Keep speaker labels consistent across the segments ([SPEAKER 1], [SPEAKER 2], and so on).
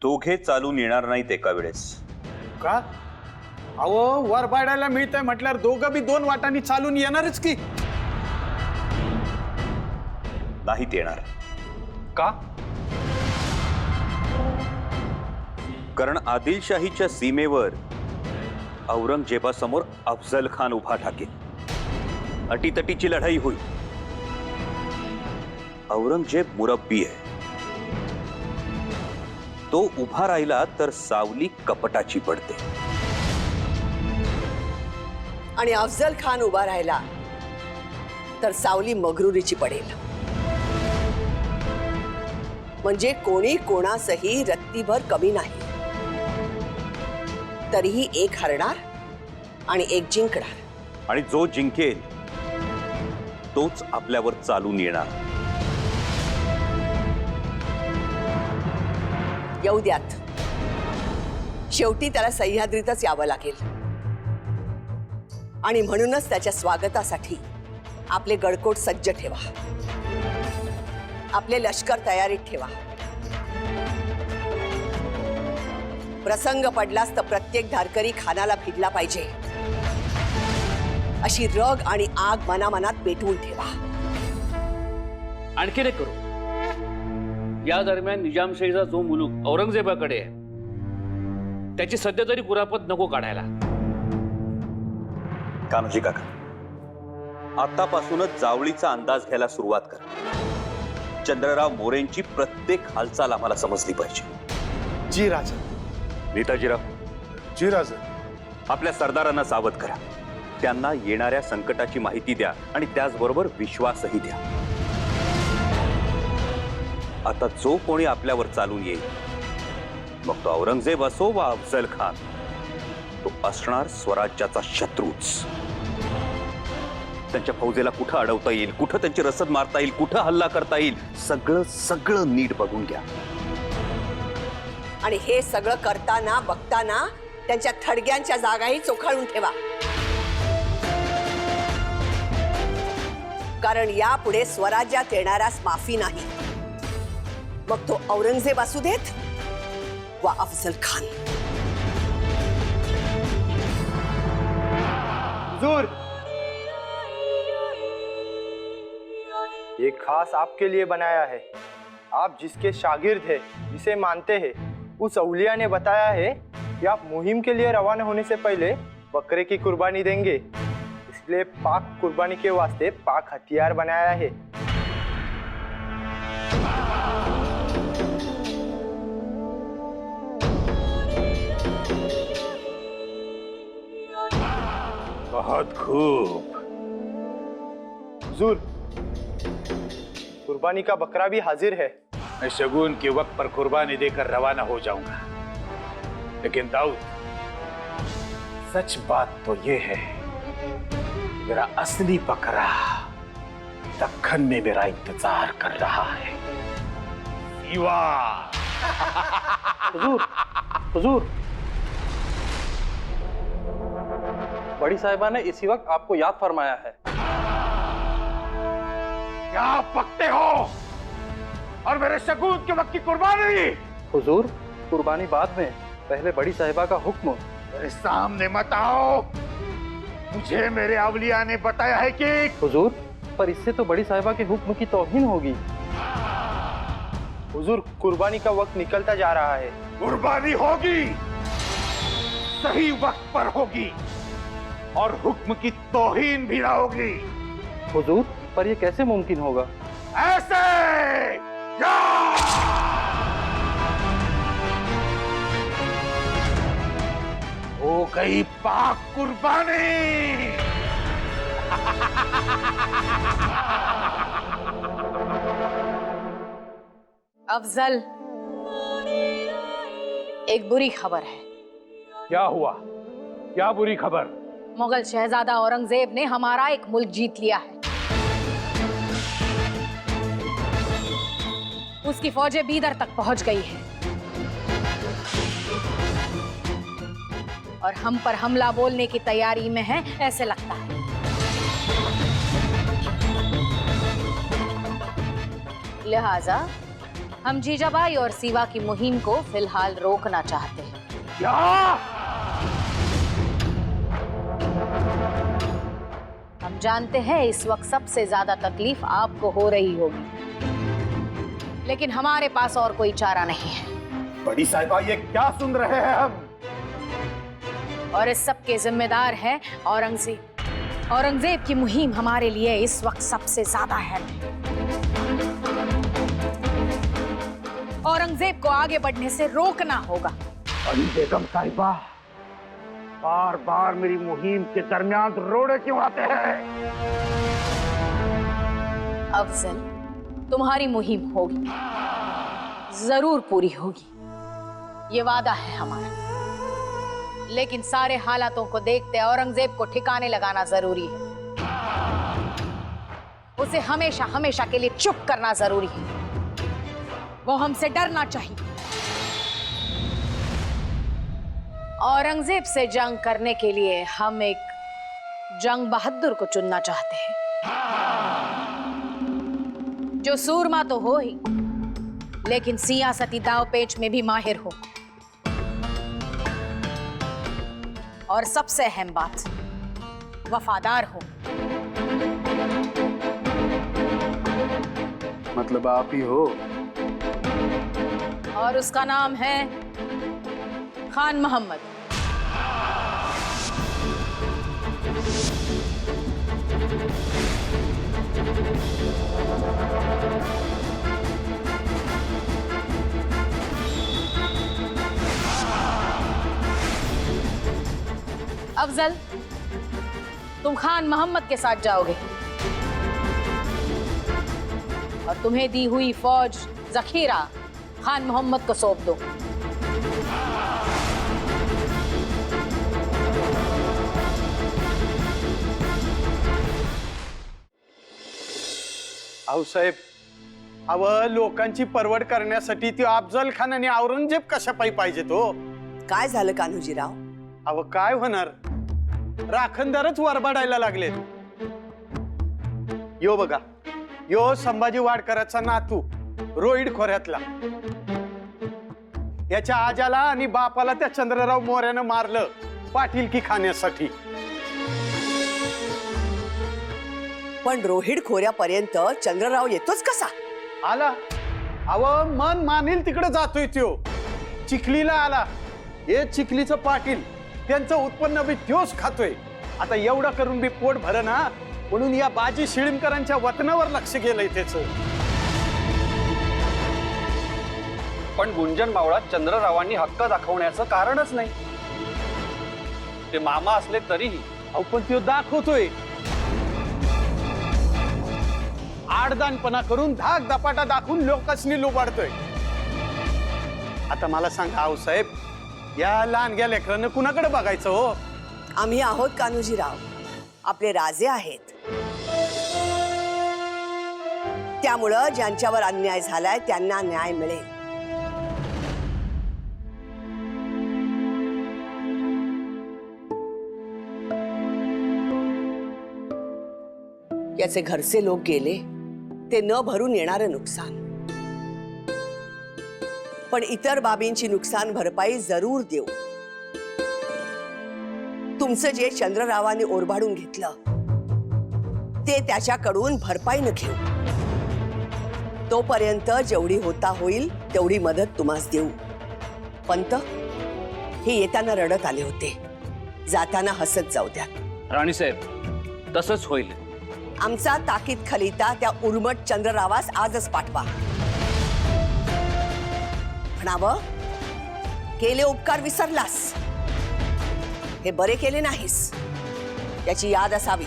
[SPEAKER 1] दोघे चालून येणार नाहीत एका वेळेस.
[SPEAKER 2] का? अहो, वर बायडायला मिळतंय म्हटल्यावर दोघं बी दोन वाटांनी चालून येणारच की.
[SPEAKER 1] नाहीत येणार.
[SPEAKER 3] का?
[SPEAKER 1] कारण आदिलशाहीच्या सीमेवर औरंगजेबासमोर अफजल खान उभा ठाकेल. अटीतटीची लढाई होईल. औरंगजेब मुरब्बी आहे. तो उभा राहिला तर सावली कपटाची पडते.
[SPEAKER 4] आणि अफजल खान उभा राहिला तर सावली मगरुरीची पडेल. म्हणजे कोणी कोणासही रत्तीभर कमी नाही. तरीही एक हरणार आणि एक जिंकणार.
[SPEAKER 1] आणि जो जिंकेल तोच आपल्यावर चालून येणार.
[SPEAKER 4] येऊ द्यात. शेवटी त्याला सह्याद्रीतच यावं लागेल. आणि म्हणूनच त्याच्या स्वागतासाठी आपले गडकोट सज्ज ठेवा. आपले लष्कर तयारीत ठेवा. प्रसंग पडलास तर प्रत्येक धारकरी खानाला भिडला पाहिजे अशी रग आणि आग मनामनात पेटवून ठेवा.
[SPEAKER 3] आणखीन एक करू. या दरम्यान निजामशाहीचा जो मुलूक औरंगजेबाकडे आहे त्याची सध्या तरी कुरापत नको काढायला.
[SPEAKER 1] कान्होजी काका, आतापासूनच जावळीचा अंदाज घ्यायला सुरुवात करा. चंद्रराव मोरेंची प्रत्येक हालचाल आम्हाला समजली पाहिजे.
[SPEAKER 2] जी राजा.
[SPEAKER 1] नेताजीराव,
[SPEAKER 2] जी राजा.
[SPEAKER 1] आपल्या सरदारांना सावध करा. त्यांना येणाऱ्या संकटाची माहिती द्या आणि त्याचबरोबर विश्वासही द्या. आता जो कोणी आपल्यावर चालून येईल, मग तो औरंगजेब असो वा अफजल खान, तो असणार स्वराज्याचा शत्रूच. त्यांच्या फौजेला कुठं अडवता येईल, कुठं त्यांची रसद मारता येईल, कुठं हल्ला करता येईल, सगळं सगळं नीट बघून घ्या.
[SPEAKER 4] आणि हे सगळं करताना बघताना त्यांच्या थडग्यांच्या जागाही चोखाळून ठेवा. कारण यापुढे स्वराज्यात येणाऱ्यास माफी नाही. मग तो औरंगजेब असू देत वा अफजल खान.
[SPEAKER 5] हुजूर, ये खास आपके लिए बनाया है. आप जिसके शागिर्द हैं, जिसे मानते हैं, उस अवलिया ने बताया है कि आप मुहिम के लिए रवाना होने से पहले बकरे की कुर्बानी देंगे. इसलिए पाक कुर्बानी के वास्ते पाक हथियार बनाया है.
[SPEAKER 2] बहुत खूब.
[SPEAKER 5] हुजूर, कुर्बानी का बकरा भी हाजिर है.
[SPEAKER 2] मैं शगुन के वक्त पर कुर्बानी देकर रवाना हो जाऊंगा. लेकिन दाऊद, सच बात तो ये है, मेरा असली बकरा दक्खन में मेरा इंतजार कर रहा है.
[SPEAKER 5] हुजूर, हुजूर, बड़ी साहिबा ने इसी वक्त आपको याद फरमाया है.
[SPEAKER 2] क्या पकते हो? और मेरे शगुन के वक्त की कुर्बानी?
[SPEAKER 5] हुजूर, कुर्बानी बाद में, पहले बड़ी साहिबा का हुक्म.
[SPEAKER 2] मेरे सामने मत आओ. मुझे मेरे अवलिया ने बताया है कि
[SPEAKER 5] हुजूर, पर इससे तो बड़ी साहिबा के हुक्म की तौहीन होगी. हुजूर, कुर्बानी का वक्त निकलता जा रहा है.
[SPEAKER 2] कुर्बानी होगी, सही वक्त पर होगी और हुक्म की तौहीन भी ना होगी.
[SPEAKER 5] हुजूर, पर यह कैसे मुमकिन होगा?
[SPEAKER 2] ऐसे हो गई पाक कुर्बानी.
[SPEAKER 6] अफजल, एक बुरी खबर है.
[SPEAKER 2] क्या हुआ? क्या बुरी खबर?
[SPEAKER 6] मुगल शहजादा औरंगजेब ने हमारा एक मुल्क जीत लिया है. उसकी फौजें बीदर तक पहुंच गई हैं और हम पर हमला बोलने की तैयारी में है, ऐसे लगता है. लिहाजा हम जीजाबाई और सीवा की मुहिम को फिलहाल रोकना चाहते हैं।
[SPEAKER 2] क्या?
[SPEAKER 6] हम जानते हैं इस वक्त सबसे ज्यादा तकलीफ आपको हो रही होगी, लेकिन हमारे पास और कोई चारा नहीं है।
[SPEAKER 2] बड़ी साहिबा, ये क्या सुन रहे हैं हम?
[SPEAKER 6] और इस सब के जिम्मेदार है औरंगजेब। औरंगजेब की मुहिम हमारे लिए इस वक्त सबसे ज्यादा है। औरंगजेब को आगे बढ़ने से रोकना होगा।
[SPEAKER 2] अली बेगम साहिबा, बार बार मेरी मुहिम के दरमियान रोड़े क्यों आते हैं?
[SPEAKER 6] अफजल, तुम्हारी मुहिम होगी, जरूर पूरी होगी, ये वादा है हमारा। लेकिन सारे हालातों को देखते औरंगजेब को ठिकाने लगाना जरूरी है। उसे हमेशा हमेशा के लिए चुप करना जरूरी है। वो हमसे डरना चाहिए। औरंगजेब से जंग करने के लिए हम एक जंग बहादुर को चुनना चाहते हैं, जो सूरमा तो हो ही, लेकिन सियासती दांवपेच में भी माहिर हो। और सबसे अहम बात, वफादार हो।
[SPEAKER 2] मतलब आप ही हो?
[SPEAKER 6] और उसका नाम है खान मोहम्मद। अफजल, तुम खान मोहम्मद के साथ जाओगे और तुम्हें दी हुई फौज जखीरा खान मोहम्मद को सौंप दो।
[SPEAKER 5] आऊसाहेब, अव लोकांची परवड करण्यासाठी ती अफजल खान आणि औरंगजेब कशापायी पाहिजे तो?
[SPEAKER 4] काय झालं कान्होजीराव?
[SPEAKER 5] अव काय होणार, राखणदारच वरबाडायला लागले। यो बघा, यो संभाजी वाडकरांचा नातू, रोहिड खोऱ्यातला। याच्या आजाला आणि बापाला त्या चंद्रराव मोऱ्यानं मारलं पाटीलकी खाण्यासाठी।
[SPEAKER 4] पण रोहिड खोऱ्यापर्यंत चंद्रराव येतोच कसा?
[SPEAKER 5] आला, अव मन मानेल तिकडे जातोय त्यो। चिखलीला आला, हे चिखलीचं पाटील, त्यांचं उत्पन्न बी त्योच खातोय। आता एवढं करून बी पोट भरना, म्हणून या बाजी शिळीमकरांच्या वतनावर लक्ष गेलंय त्याचं।
[SPEAKER 1] पण गुंजन मावळात चंद्ररावांनी हक्क दाखवण्याचं कारणच नाही। ते मामा असले तरीही
[SPEAKER 5] अहो पण त्यो दाखवतोय, आडदानपणा करून धाक दपाटा दाखवून लोकांनी लुबाडतोय। आता मला सांगा आऊसाहेब, या लहानग्या लेकरांना कुणाकडे बघायचं हो?
[SPEAKER 4] आम्ही आहोत कान्होजीराव, आपले राजे आहेत। त्यामुळं ज्यांच्यावर अन्याय झालाय त्यांना न्याय मिळेल। याचे घरचे लोक गेले ते न भरून येणारे नुकसान, पण इतर बाबींची नुकसान भरपाई जरूर देऊ। तुमचं जे चंद्ररावांनी ओरबाडून घेतलं ते त्याच्याकडून भरपाईनं घेऊ। तोपर्यंत जेवढी होता होईल तेवढी मदत तुम्हास देऊ। पंत, हे येताना रडत आले होते, जाताना हसत जाऊ द्या।
[SPEAKER 3] राणीसाहेब, तसंच होईल।
[SPEAKER 4] आमचा ताकीद खलिता त्या उर्मट चंद्ररावास आजच पाठवा। म्हणावं, केले उपकार विसरलास, हे बरे केले नाहीस, याची याद असावी।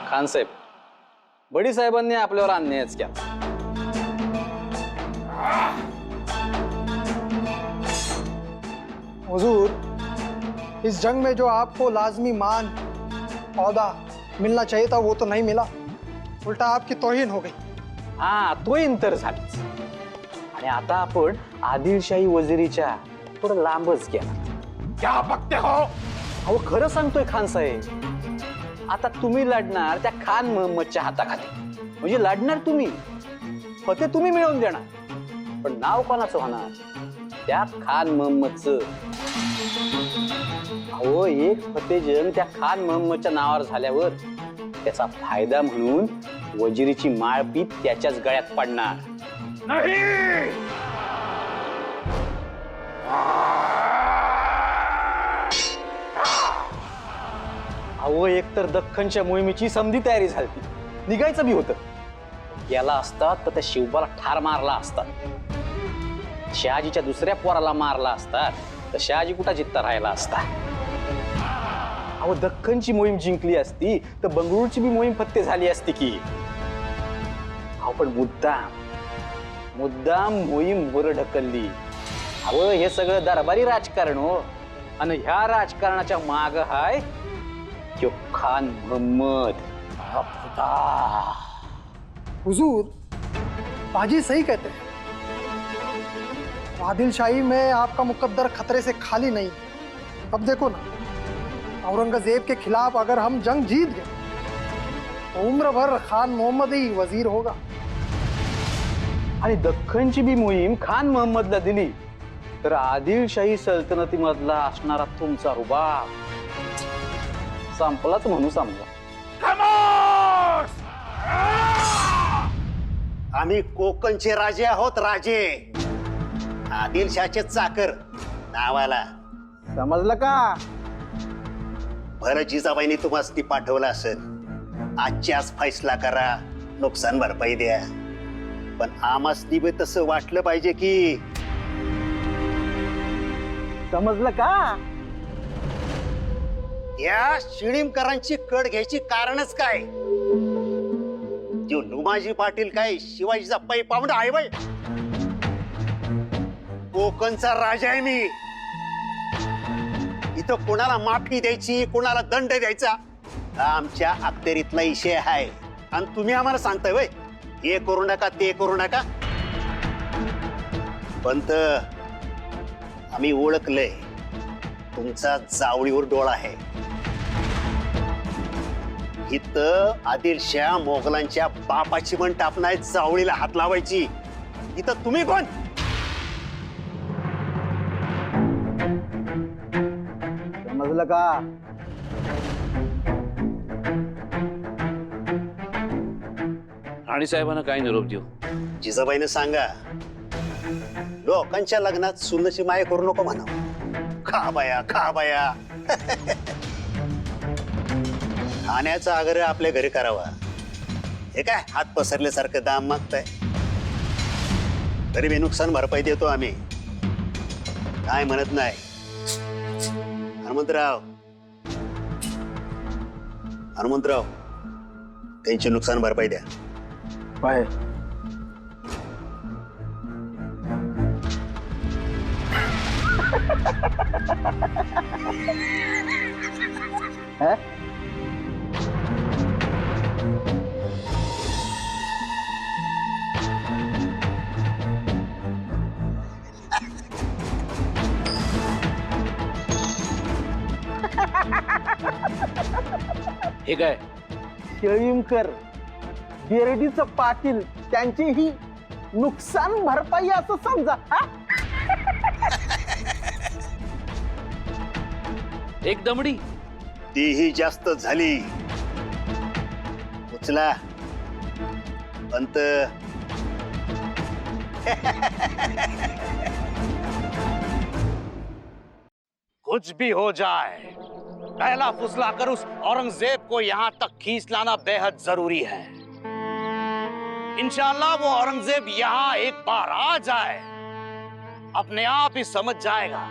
[SPEAKER 7] खान साहेब, बड़ी साहेबांनी आपल्यावर अन्यायच केला।
[SPEAKER 8] हुजूर, इस जंग में जो आपको लाजमी मान औदा मिलना चाहिए था वो तो नहीं मिला, उल्टा आपकी तौहीन हो गई।
[SPEAKER 7] हा, तोहीन तर झालीच। आणि आता आपण आदिलशाही वजिरीच्या थोडं लांबच गेला।
[SPEAKER 2] क्या बकते हो?
[SPEAKER 7] अहो खरं सांगतोय खान साहेब, आता तुम्ही लढणार त्या खान मोहम्मदच्या हाताखाली, म्हणजे लढणार तुम्ही, फते तुम्ही मिळवून देणार, पण नाव कोणाचं होणार? त्या खान मोहम्मदचं. अहो, एक फतेजंग त्या खान मोहम्मदच्या नावावर झाल्यावर त्याचा फायदा म्हणून वजिरीची माळपीत त्याच्याच गळ्यात पडणार. अहो, एकतर दख्खनच्या मोहिमेची समधी तयारी झाली, निघायचं बी होतं. गेला असता तर त्या शिवबाला ठार मारला असता, शहाजीच्या दुसऱ्या पोराला मारला असता तर शहाजी कुठं जित्ता राहिला असता. अहो, दख्खनची मोहीम जिंकली असती तर बंगळूरची बी मोहीम फत्ते झाली असती की. अहो, पण मुद्दाम मोहीम वर ढकलली. अहो, हे सगळं दरबारी राजकारण हो, आणि ह्या राजकारणाच्या माग हाय त्यो खान मोहम्मद.
[SPEAKER 8] हुजूर, बाजी सही कहते हैं, आदिल शाही में आपका मुकद्दर खतरे से खाली नहीं। अब देखो ना, औरंगजेब के खिलाफ अगर हम जंग जीत गए तो उम्र भर खान मोहम्मद ही वजीर होगा।
[SPEAKER 7] आणि दख्खनची बी मोहीम खान मोहम्मदला दिली तर आदिलशाही सल्तनतीमधला असणारा तुमचा रुबाब संपलाच म्हणू समजा.
[SPEAKER 9] आम्ही कोकणचे राजे आहोत, राजे. आदिलशाहचे चाकर नावाला.
[SPEAKER 7] समजलं का?
[SPEAKER 9] भरत जिजाबाईंनी तुम्हाला ती पाठवलं असेल. आजच्याच फैसला करा, नुकसान भरपाई द्या. पण आमासनी बी तसं वाटलं पाहिजे की.
[SPEAKER 7] समजलं का?
[SPEAKER 9] या शिळीमकरांची कड घ्यायची कारणच काय? जो नुमाजी पाटील काय शिवाजीचा पै पावडा आहे बाई. कोकणचा राजा आहे मी. इथं कोणाला माफी द्यायची, कोणाला दंड द्यायचा आमच्या अखत्यारीतला विषय आहे. आणि तुम्ही आम्हाला सांगताय वय हे करू नका, ते करू नका. पंत, आम्ही ओळखलंय तुमचा जावळीवर डोळा आहे. इथं आदिलशाह मोगलांच्या बापाची पण टापणाय जावळीला हात लावायची. इथं तुम्ही कोण?
[SPEAKER 7] समजलं का?
[SPEAKER 3] राणी साहेबांना काय निरोप देऊ?
[SPEAKER 9] जिजाबाईनं सांगा लोकांच्या लग्नात सुनची माय करू नको म्हणा. खा बाया, खा बाया. खाण्याचा आग्रह आपल्या घरी करावा. हे काय हात पसरल्यासारखं दाम मागताय? तरी मी नुकसान भरपाई देतो आम्ही, काय म्हणत नाही. हनुमंतराव त्यांची नुकसान भरपाई द्या.
[SPEAKER 7] बाय.
[SPEAKER 3] हे काय?
[SPEAKER 7] शिळीमकर, बेरडीचं पाटील त्यांची ही नुकसान भरपाई असं समजा.
[SPEAKER 3] एक दमडी
[SPEAKER 9] तीही जास्त झाली. उचला पंत.
[SPEAKER 10] कुछ भी हो जाए, पहला फुसला कर उस औरंगजेब को यहाँ तक खींच लाना बेहद जरूरी है. इंशाअल्लाह वो औरंगजेब यहाँ एक बार आ जाए, अपने आप ही समझ जाएगा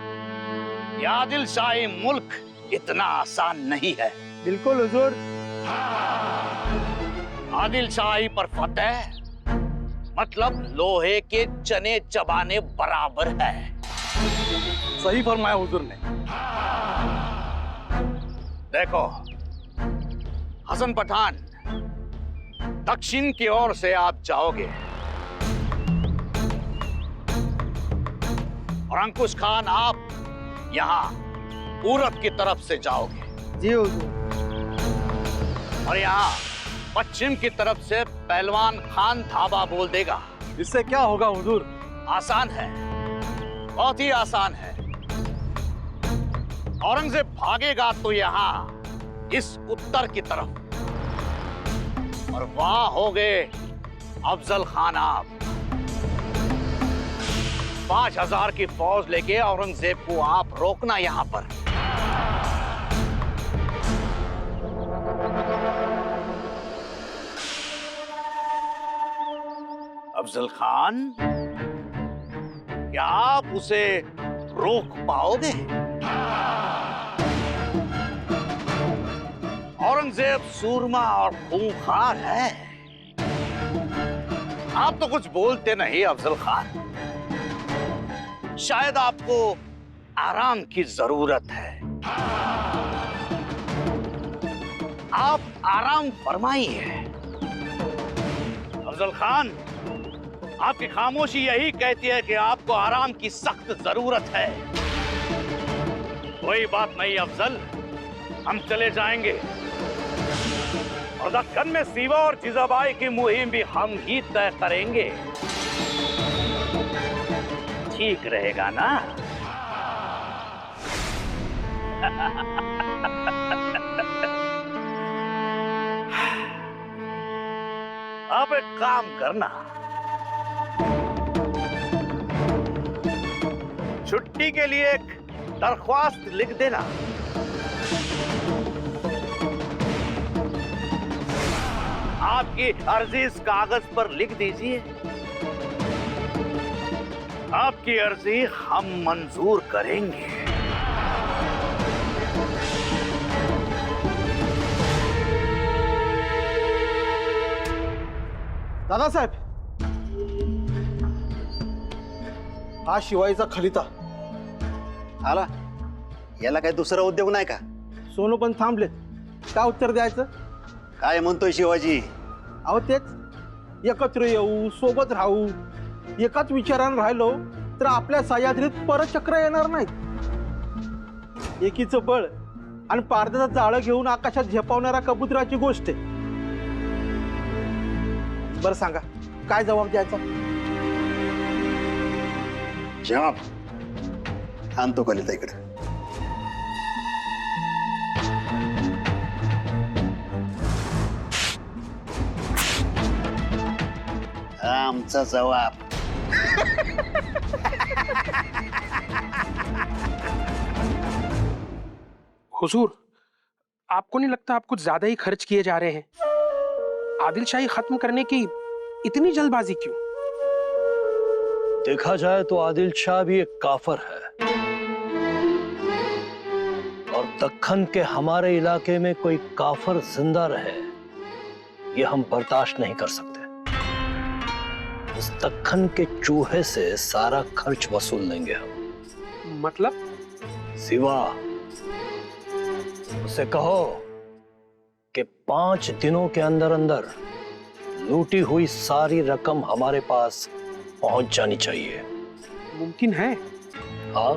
[SPEAKER 10] ये आदिल शाही मुल्क इतना आसान नहीं है.
[SPEAKER 8] बिल्कुल हुजूर।
[SPEAKER 10] आदिल शाही पर फतेह मतलब लोहे के चने चबाने बराबर है.
[SPEAKER 7] सही फरमाया हुजूर ने.
[SPEAKER 10] देखो हसन पठान, दक्षिण की ओर से आप जाओगे और अंकुश खान आप यहाँ पूरब की तरफ से जाओगे.
[SPEAKER 8] जी हुजूर।
[SPEAKER 10] और यहाँ पश्चिम की तरफ से पहलवान खान धाबा बोल देगा।
[SPEAKER 5] इससे क्या होगा हुजूर?
[SPEAKER 10] आसान है, बहुत ही आसान है। औरंगजेब भागेगा तो यहाँ इस उत्तर की तरफ, और वहां हो गए अफजल खान। आप 5000 की फौज लेके औरंगजेब को आप रोकना यहां पर। अफजल खान, क्या आप उसे रोक पाओगे? औरंगजेब सूरमा और खूंखार है। आप तो कुछ बोलते नहीं अफजल खान। शायद आपको आराम की जरूरत है। आप आराम फरमाइए। अफजल खान, आपकी खामोशी यही कहती है कि आपको आराम की सख्त जरूरत है। कोई बात नहीं अफजल, हम चले जाएंगे और दक्कन में सीवा और जिजाबाई की मुहिम भी हम ही तय करेंगे। ठीक रहेगा ना? अब एक काम करना, छुट्टी के लिए एक दरख्वास्त लिख देना। आपकी अर्जी इस कागज पर लिख दीजिए। आपकी अर्जी हम मंजूर करेंगे।
[SPEAKER 8] दादासाहेब, हा शिवाईचा खलिता
[SPEAKER 9] आला. याला काय दुसरा उद्योग नाही का?
[SPEAKER 8] सोनू पण थांबलेत. का उत्तर द्यायचं?
[SPEAKER 9] काय म्हणतोय शिवाजी?
[SPEAKER 8] अहो तेच, एकत्र येऊ, सोबत राहू, एकाच विचारानं राहिलो तर आपल्या सह्याद्रीत परचक्र येणार नाहीत. एकीचं बळ आणि पारद्याचं जाळं घेऊन आकाशात झेपावणाऱ्या कबुतराची गोष्ट आहे. बरं सांगा, काय जबाब द्यायचा?
[SPEAKER 9] जवाब आणतो कलिता इकडे. आमचा जवाब.
[SPEAKER 11] हुजूर, आपको नहीं लगता आप कुछ ज्यादा ही खर्च किए जा रहे हैं? आदिलशाही खत्म करने की इतनी जल्दबाजी क्यों?
[SPEAKER 12] देखा जाए तो आदिल शाह भी एक काफर है, और दक्खन के हमारे इलाके में कोई काफर जिंदा रहे ये हम बर्दाश्त नहीं कर सकते. उस दक्खन के चूहे से सारा खर्च वसूल लेंगे हम.
[SPEAKER 11] मतलब?
[SPEAKER 12] सिवा, उसे कहो कि 5 दिनों के अंदर अंदर लूटी हुई सारी रकम हमारे पास पहुंच जानी चाहिए.
[SPEAKER 11] मुमकिन है?
[SPEAKER 12] हाँ,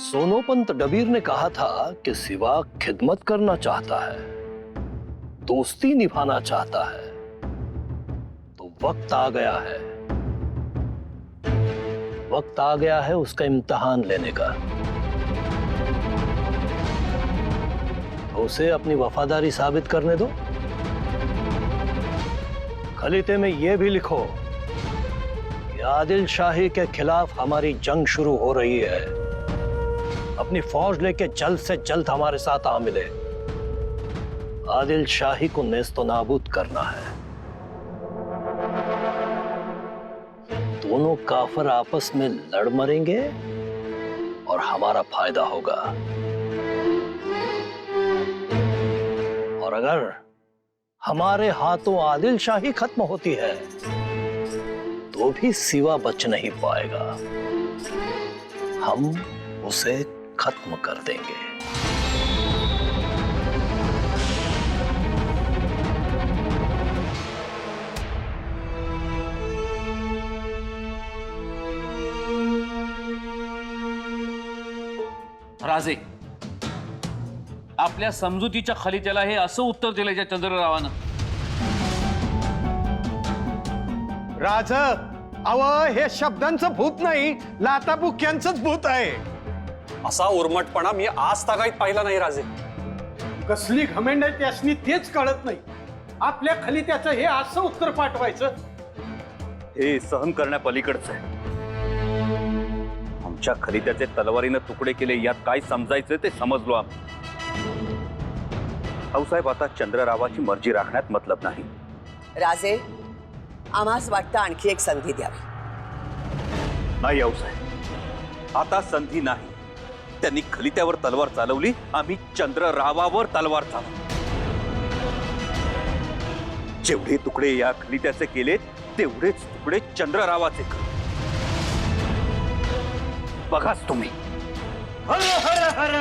[SPEAKER 12] सोनोपंत डबीर ने कहा था कि सिवा खिदमत करना चाहता है, दोस्ती निभाना चाहता है. तो वक्त आ गया है, वक्त आ गया है उसका इम्तिहान लेने का. तो उसे अपनी वफादारी साबित करने दो. खलीते में यह भी लिखो कि आदिल शाही के खिलाफ हमारी जंग शुरू हो रही है. अपनी फौज लेके जल्द से जल्द हमारे साथ आ मिले. आदिल शाही को नेस्तो नाबूद करना है. दोनों काफर आपस में लड़ मरेंगे और हमारा फायदा होगा. और अगर हमारे हाथों आदिल शाही खत्म होती है तो भी सिवा बच नहीं पाएगा. हम उसे खत्म कर देंगे.
[SPEAKER 3] राजे, आपल्या समजुतीच्या खलित्याला हे असं उत्तर दिलं त्या चंद्ररावानं.
[SPEAKER 9] राज अव हे शब्दांचं भूत नाही, लाताबुक्यांचंच भूत आहे.
[SPEAKER 7] असा उर्मटपणा मी आज तागायत पाहिला नाही राजे.
[SPEAKER 12] कसली घमेंड आहे त्यासनी तेच कळत नाही. आपल्या खलित्याचं हे असं उत्तर पाठवायचं.
[SPEAKER 1] हे सहन करण्यापलीकडचं आहे. आमच्या खलित्याचे तलवारीनं तुकडे केले यात काय समजायचं ते समजलो आम्ही. भाऊसाहेब आता चंद्ररावाची मर्जी राखण्यात मतलब नाही.
[SPEAKER 4] राजे, आम्हास वाटतं आणखी एक संधी द्यावी.
[SPEAKER 1] नाही भाऊसाहेब, आता संधी नाही. त्यांनी खलित्यावर तलवार चालवली, आम्ही चंद्ररावावर तलवार चालवली. जेवढे तुकडे या खलित्याचे केले तेवढेच तुकडे चंद्ररावाचे कर. बघाच तुम्ही.
[SPEAKER 10] हर हर हर